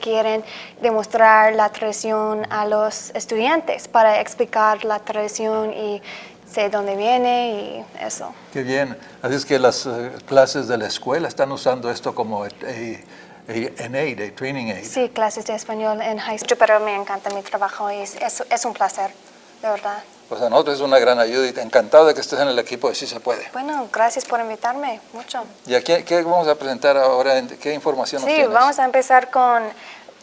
quieren demostrar la tradición a los estudiantes para explicar la tradición y sé dónde viene y eso. Qué bien. Así es que las clases de la escuela están usando esto como an aid, a training aid. Sí, clases de español en high school, pero me encanta mi trabajo y es un placer, de verdad. Pues a nosotros es una gran ayuda y encantado de que estés en el equipo de Sí Se Puede. Bueno, gracias por invitarme, mucho. ¿Y a qué vamos a presentar ahora? ¿Qué información nos tienes? Sí, vamos a empezar con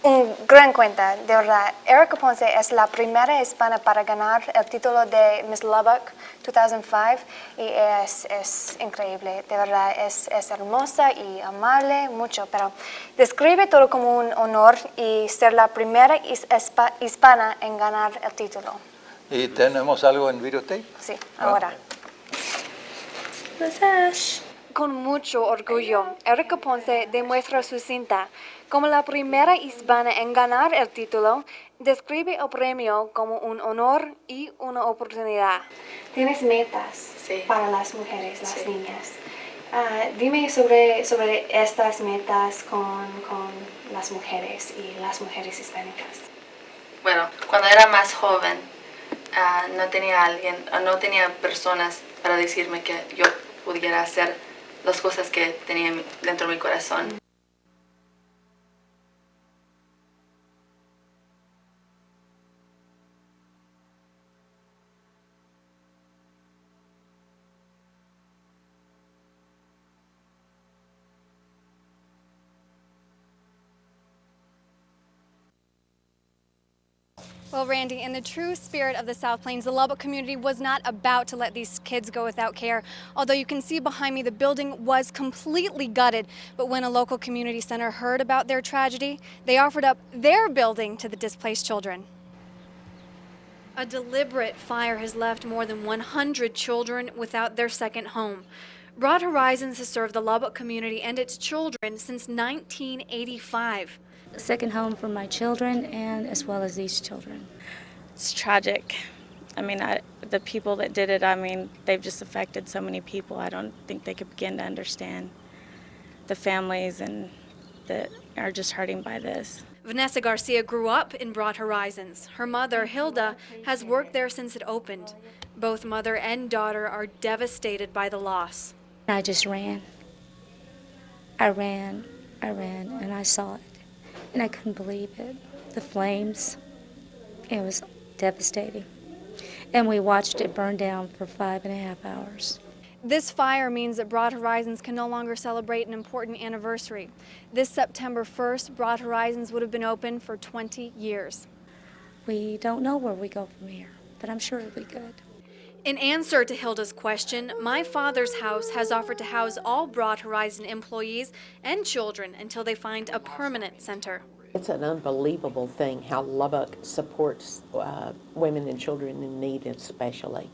un gran cuenta, de verdad. Erica Ponce es la primera hispana para ganar el título de Miss Lubbock 2005 y es increíble, de verdad, es hermosa y amable, mucho, pero describe todo como un honor y ser la primera hispana en ganar el título. ¿Y tenemos algo en videotape? Sí, ahora. Con mucho orgullo, Erica Ponce demuestra su cinta. Como la primera hispana en ganar el título, describe el premio como un honor y una oportunidad. ¿Tienes metas para las mujeres, las niñas? Dime sobre estas metas con las mujeres y las mujeres hispánicas. Bueno, cuando era más joven, no tenía personas para decirme que yo pudiera hacer las cosas que tenía dentro de mi corazón. Well, Randy, in the true spirit of the South Plains, the Lubbock community was not about to let these kids go without care. Although you can see behind me, the building was completely gutted. But when a local community center heard about their tragedy, they offered up their building to the displaced children. A deliberate fire has left more than 100 children without their second home. Broad Horizons has served the Lubbock community and its children since 1985. A second home for my children and as well as these children. It's tragic. I mean, the people that did it, I mean, they've just affected so many people. I don't think they could begin to understand the families and that are just hurting by this. Vanessa Garcia grew up in Broad Horizons. Her mother, Hilda, has worked there since it opened. Both mother and daughter are devastated by the loss. I just ran. I ran, and I saw it. And I couldn't believe it. The flames, it was devastating. And we watched it burn down for 5.5 hours. This fire means that Broad Horizons can no longer celebrate an important anniversary. This September 1st, Broad Horizons would have been open for 20 years. We don't know where we go from here, but I'm sure it'll be good. In answer to Hilda's question, My Father's House has offered to house all Broad Horizon employees and children until they find a permanent center. It's an unbelievable thing how Lubbock supports women and children in need especially.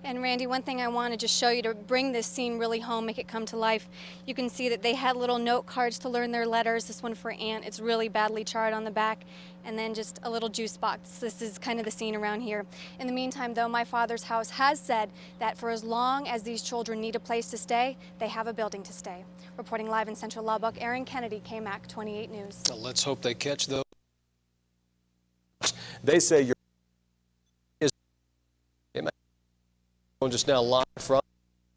And Randy, one thing I want to just show you to bring this scene really home, make it come to life. You can see that they had little note cards to learn their letters. This one for Aunt, it's really badly charred on the back. And then just a little juice box. This is kind of the scene around here. In the meantime, though, My Father's House has said that for as long as these children need a place to stay, they have a building to stay. Reporting live in Central Lubbock, Erin Kennedy, KMAC 28 News. Well, let's hope they catch those. They say you're just now live from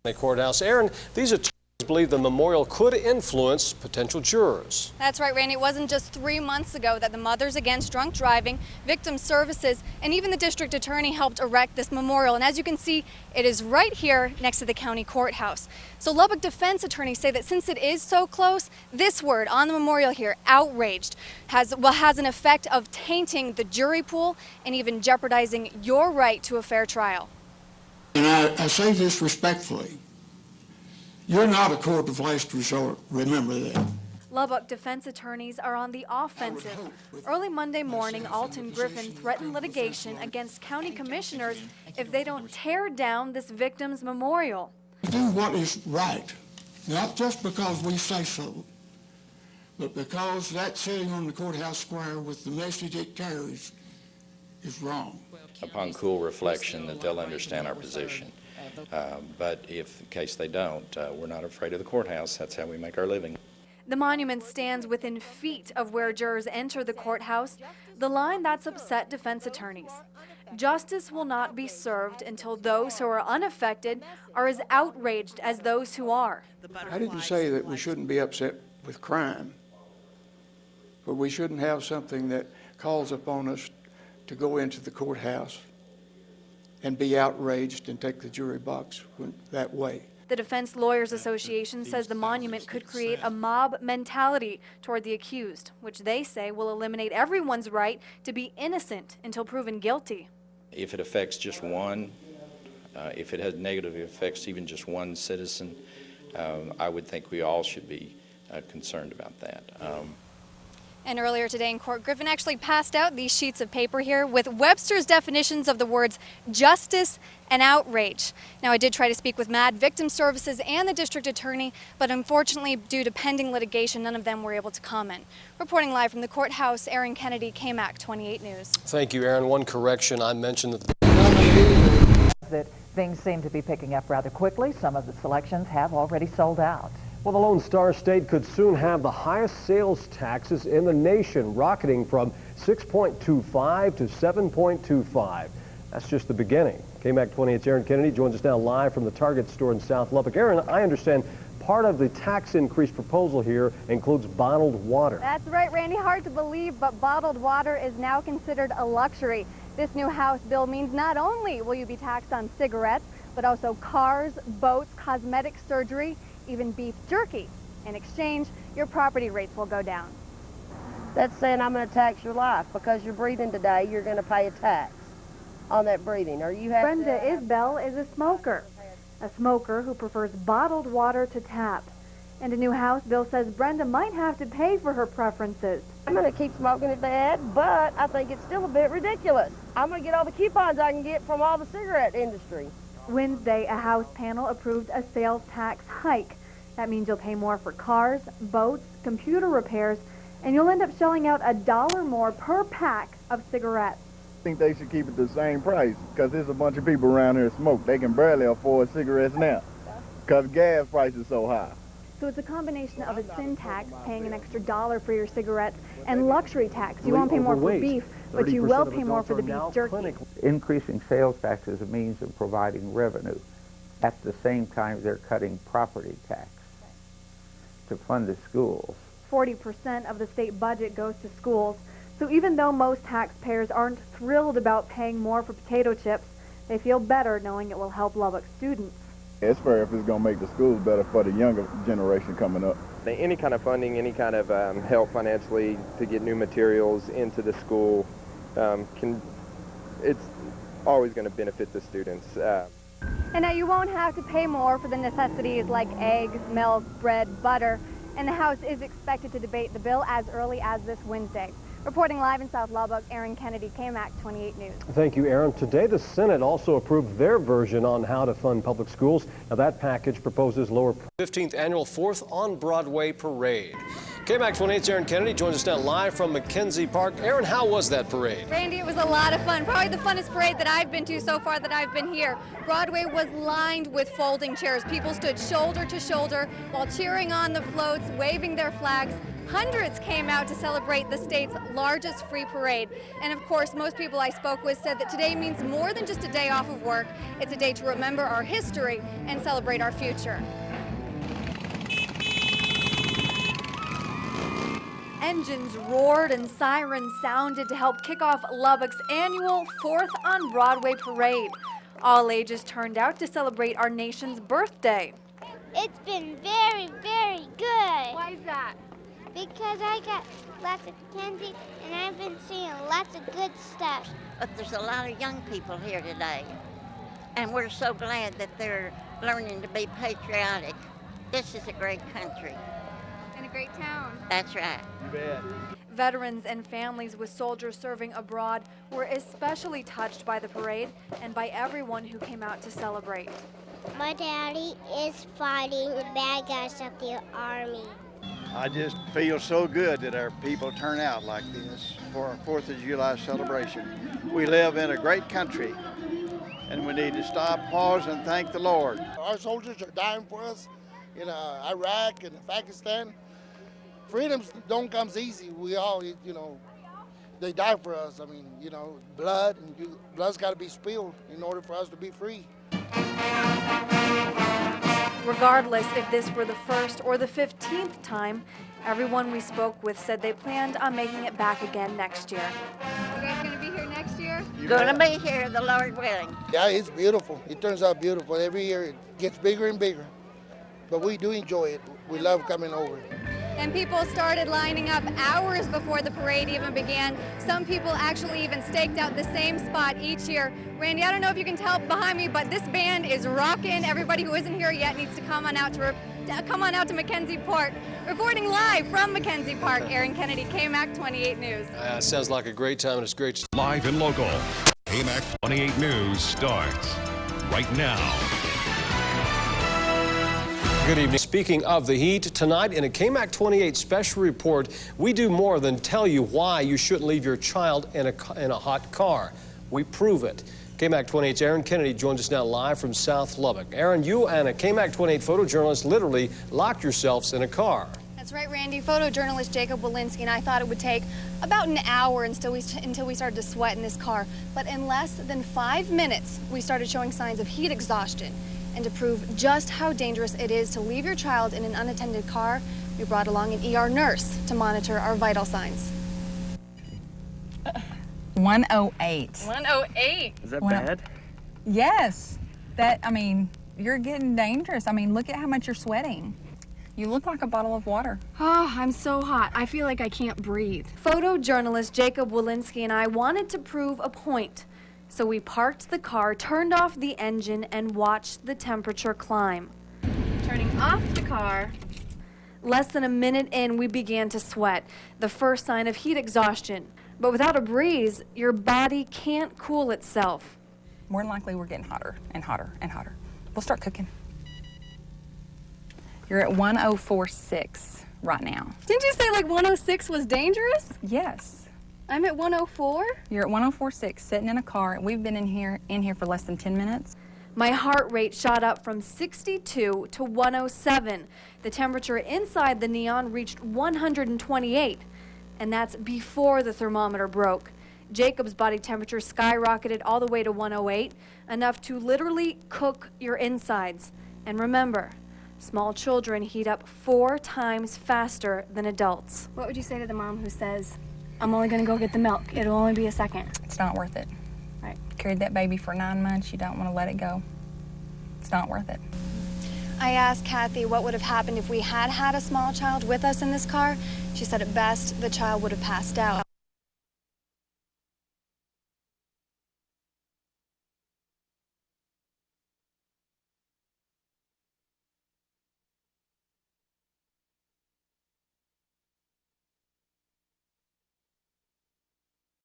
the courthouse. Erin, these attorneys believe the memorial could influence potential jurors. That's right, Randy. It wasn't just 3 months ago that the Mothers Against Drunk Driving, Victim Services, and even the district attorney helped erect this memorial. And as you can see, it is right here next to the county courthouse. So Lubbock defense attorneys say that since it is so close, this word on the memorial here, outraged, has an effect of tainting the jury pool and even jeopardizing your right to a fair trial. And I say this respectfully. You're not a court of last resort, remember that. Lubbock defense attorneys are on the offensive. Early Monday morning, Alton Griffin threatened litigation against county commissioners if they don't tear down this victim's memorial. Do what is right, not just because we say so, but because that sitting on the courthouse square with the message it carries is wrong. Upon cool reflection, that they'll understand our position. But if in case they don't, we're not afraid of the courthouse. That's how we make our living. The monument stands within feet of where jurors enter the courthouse, the line that's upset defense attorneys. Justice will not be served until those who are unaffected are as outraged as those who are. I didn't say that we shouldn't be upset with crime, but we shouldn't have something that calls upon us to go into the courthouse and be outraged and take the jury box that way. The Defense Lawyers Association says the monument could create a mob mentality toward the accused, which they say will eliminate everyone's right to be innocent until proven guilty. If it affects just one, if it has negative effects even just one citizen, I would think we all should be concerned about that. And earlier today in court, Griffin actually passed out these sheets of paper here with Webster's definitions of the words justice and outrage. Now, I did try to speak with MAD Victim Services and the district attorney, but unfortunately, due to pending litigation, none of them were able to comment. Reporting live from the courthouse, Erin Kennedy, KMAC 28 News. Thank you, Erin. One correction, I mentioned that things seem to be picking up rather quickly. Some of the selections have already sold out. Well, the Lone Star State could soon have the highest sales taxes in the nation, rocketing from 6.25 to 7.25. That's just the beginning. KMAC 28's Erin Kennedy joins us now live from the Target store in South Lubbock. Erin, I understand part of the tax increase proposal here includes bottled water. That's right, Randy. Hard to believe, but bottled water is now considered a luxury. This new House bill means not only will you be taxed on cigarettes, but also cars, boats, cosmetic surgery, even beef jerky. In exchange, your property rates will go down. That's saying I'm going to tax your life because you're breathing today. You're going to pay a tax on that breathing. Or you have Brenda Isbell is a smoker who prefers bottled water to tap. And a new House bill says Brenda might have to pay for her preferences. I'm going to keep smoking if they add, but I think it's still a bit ridiculous. I'm going to get all the coupons I can get from all the cigarette industry. Wednesday, a House panel approved a sales tax hike. That means you'll pay more for cars, boats, computer repairs, and you'll end up shelling out $1 more per pack of cigarettes. I think they should keep it the same price because there's a bunch of people around here that smoke. They can barely afford cigarettes now because gas price is so high. So it's a combination of a sin tax, paying an extra $1 for your cigarettes, and luxury tax. You won't pay more for beef, but you will pay more for the beef jerky. Increasing sales tax is a means of providing revenue. At the same time, they're cutting property tax to fund the schools. 40% of the state budget goes to schools. So even though most taxpayers aren't thrilled about paying more for potato chips, they feel better knowing it will help Lubbock students. It's fair if it's going to make the schools better for the younger generation coming up. Any kind of funding, any kind of help financially to get new materials into the school, it's always going to benefit the students. And now you won't have to pay more for the necessities like eggs, milk, bread, butter, and the House is expected to debate the bill as early as this Wednesday. Reporting live in South Lubbock, Erin Kennedy, KMAC 28 News. Thank you, Erin. Today, the Senate also approved their version on how to fund public schools. Now, that package proposes lower 15th annual 4th on Broadway parade. KMAC 28's Erin Kennedy joins us now live from McKenzie Park. Erin, how was that parade? Randy, it was a lot of fun. Probably the funnest parade that I've been to so far that I've been here. Broadway was lined with folding chairs. People stood shoulder to shoulder while cheering on the floats, waving their flags. Hundreds came out to celebrate the state's largest free parade. And of course, most people I spoke with said that today means more than just a day off of work. It's a day to remember our history and celebrate our future. Engines roared and sirens sounded to help kick off Lubbock's annual 4th on Broadway parade. All ages turned out to celebrate our nation's birthday. It's been very, very good. Why is that? Because I got lots of candy and I've been seeing lots of good stuff. But there's a lot of young people here today, and we're so glad that they're learning to be patriotic. This is a great country. And a great town. That's right. You bet. Veterans and families with soldiers serving abroad were especially touched by the parade and by everyone who came out to celebrate. My daddy is fighting the bad guys of the Army. I just feel so good that our people turn out like this for our 4th of July celebration. We live in a great country, and we need to stop, pause, and thank the Lord. Our soldiers are dying for us in Iraq and Pakistan, freedoms don't come easy. We all, you know, they die for us. I mean, you know, blood's got to be spilled in order for us to be free. Regardless if this were the first or the 15th time, everyone we spoke with said they planned on making it back again next year. You guys gonna be here next year? Gonna be here, the Lord willing. Yeah, it's beautiful. It turns out beautiful. Every year it gets bigger and bigger. But we do enjoy it. We love coming over. And people started lining up hours before the parade even began. Some people actually even staked out the same spot each year. Randy, I don't know if you can tell behind me, but this band is rocking. Everybody who isn't here yet needs to come on out to Mackenzie Park. Reporting live from Mackenzie Park, Erin Kennedy, KMAC 28 News. Sounds like a great time, and it's great. Live and local, KMAC 28 News starts right now. Good evening. Speaking of the heat, tonight in a KMAC 28 special report, we do more than tell you why you shouldn't leave your child in a hot car. We prove it. KMAC 28's Erin Kennedy joins us now live from South Lubbock. Erin, you and a KMAC 28 photojournalist literally locked yourselves in a car. That's right, Randy. Photojournalist Jacob Walensky and I thought it would take about an hour until we started to sweat in this car. But in less than 5 minutes, we started showing signs of heat exhaustion. And to prove just how dangerous it is to leave your child in an unattended car, we brought along an ER nurse to monitor our vital signs. 108. 108. Is that bad? Yes. I mean, you're getting dangerous. I mean, look at how much you're sweating. You look like a bottle of water. Oh, I'm so hot. I feel like I can't breathe. Photojournalist Jacob Walensky and I wanted to prove a point. So we parked the car, turned off the engine, and watched the temperature climb. Turning off the car. Less than a minute in, we began to sweat, the first sign of heat exhaustion. But without a breeze, your body can't cool itself. More than likely, we're getting hotter and hotter and hotter. We'll start cooking. You're at 104.6 right now. Didn't you say like 106 was dangerous? Yes. I'm at 104? You're at 104.6, sitting in a car. We've been in here for less than 10 minutes. My heart rate shot up from 62 to 107. The temperature inside the Neon reached 128, and that's before the thermometer broke. Jacob's body temperature skyrocketed all the way to 108, enough to literally cook your insides. And remember, small children heat up 4 times faster than adults. What would you say to the mom who says, I'm only gonna go get the milk. It'll only be a second. It's not worth it. Right. Carried that baby for 9 months. You don't want to let it go. It's not worth it. I asked Kathy what would have happened if we had had a small child with us in this car. She said at best, the child would have passed out.